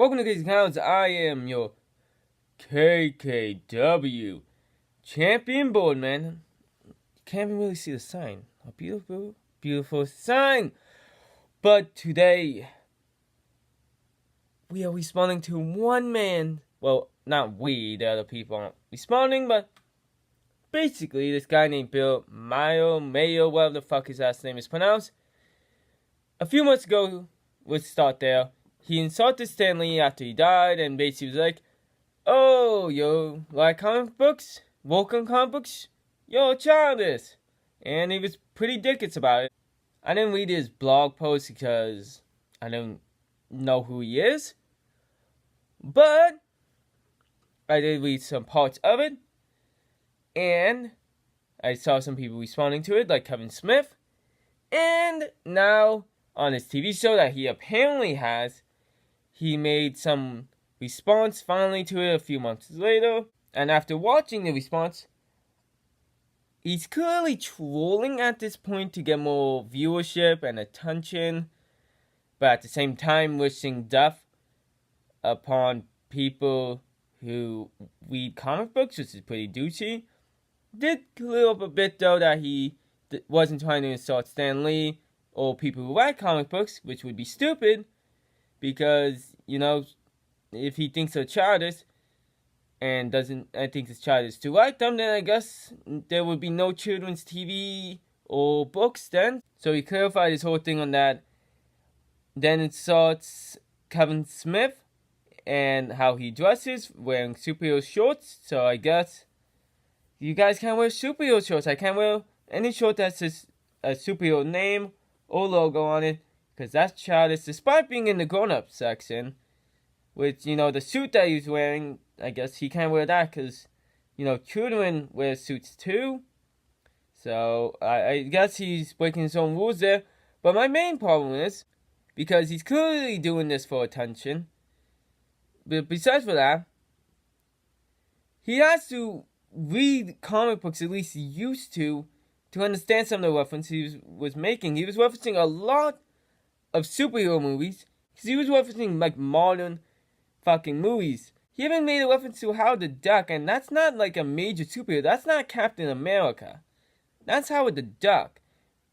Welcome to Krazy Klowns. I am your KKW champion Birdman. You can't really see the sign. A beautiful, beautiful sign. But today, we are responding to one man. Well, not we, the other people aren't responding, but basically, this guy named Maher, whatever the fuck his last name is pronounced. A few months ago, let's start there. He insulted Stan Lee after he died, and basically was like, "Oh, yo, like comic books? Welcome comic books? Yo, Childish." And he was pretty dickish about it. I didn't read his blog post because I don't know who he is. But I did read some parts of it. And I saw some people responding to it, like Kevin Smith. And now, on his TV show that he apparently has, he made some response finally to it a few months later. And after watching the response, he's clearly trolling at this point to get more viewership and attention, but at the same time wishing death upon people who read comic books, which is pretty douchey. Did clear up a bit though that he wasn't trying to insult Stan Lee or people who write comic books, which would be stupid, because, you know, if he thinks they're childish and thinks it's childish to write them, then I guess there would be no children's TV or books then. So he clarified his whole thing on that. Then insults Kevin Smith and how he dresses, wearing superhero shorts. So I guess you guys can't wear superhero shorts. I can't wear any short that says a superhero name or logo on it, because that's childish, despite being in the grown-up section. Which, you know, the suit that he's wearing, I guess he can't wear that because, you know, children wear suits too. So, I guess he's breaking his own rules there. But my main problem is, because he's clearly doing this for attention, but besides for that, he has to read comic books, at least he used to understand some of the references he was making. He was referencing a lot of superhero movies, because he was referencing, like, modern fucking movies. He even made a reference to Howard the Duck, and that's not like a major superhero. That's not Captain America. That's Howard the Duck.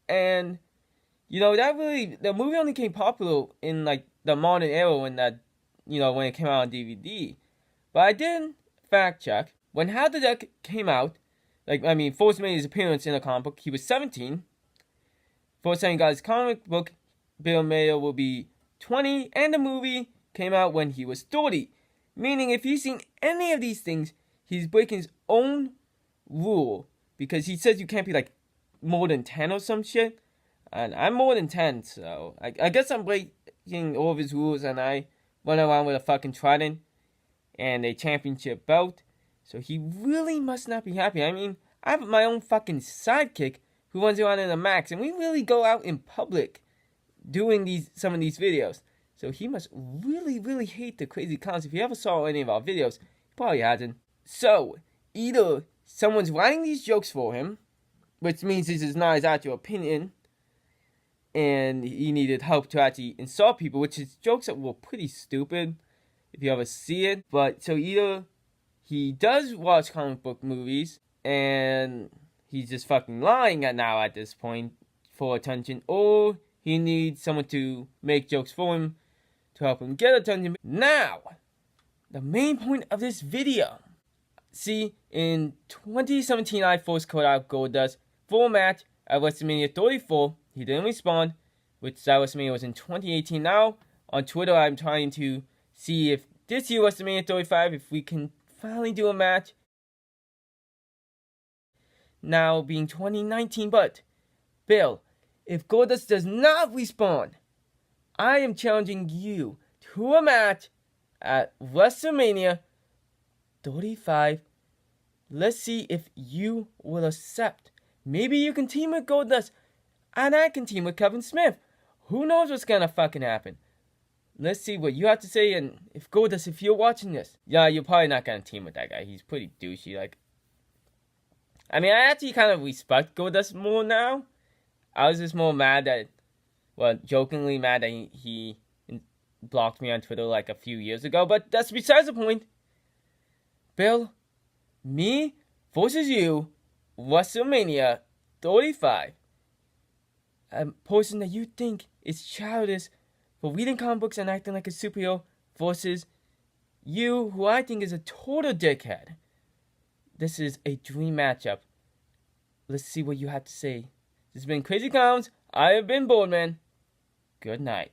And, you know, the movie only became popular in, like, the modern era when it came out on DVD. But I did fact check. When Howard the Duck came out, first made his appearance in a comic book, he was 17. First time he got his comic book, Bill Maher will be 20, and the movie came out when he was 30. Meaning, if he's seen any of these things, he's breaking his own rule. Because he says you can't be, like, more than 10 or some shit. And I'm more than 10, so I guess I'm breaking all of his rules, and I run around with a fucking trident and a championship belt. So he really must not be happy. I mean, I have my own fucking sidekick who runs around in a max, and we really go out in public doing some of these videos. So he must really, really hate the Krazy Klowns. If he ever saw any of our videos, he probably hasn't. So, either someone's writing these jokes for him, which means this is not his actual opinion, and he needed help to actually insult people, which is jokes that were pretty stupid, if you ever see it. But, so either he does watch comic book movies, and he's just fucking lying at this point for attention, or he needs someone to make jokes for him to help him get attention. Now, the main point of this video. See, in 2017, I first called out Goldust for a match at Wrestlemania 34. He didn't respond, which that Wrestlemania was in 2018. Now, on Twitter, I'm trying to see if this year Wrestlemania 35, if we can finally do a match. Now, being 2019, but, Bill, if Goldust does not respond, I am challenging you to a match at WrestleMania 35. Let's see if you will accept. Maybe you can team with Goldust, and I can team with Kevin Smith. Who knows what's gonna fucking happen? Let's see what you have to say, and if Goldust, if you're watching this, yeah, you're probably not gonna team with that guy. He's pretty douchey. I actually kind of respect Goldust more now. I was just more mad that, jokingly mad that he blocked me on Twitter like a few years ago, but that's besides the point. Bill, me versus you, Wrestlemania 35. A person that you think is childish for reading comic books and acting like a superhero versus you, who I think is a total dickhead. This is a dream matchup. Let's see what you have to say. This has been Crazy Clowns. I have been Birdman. Good night.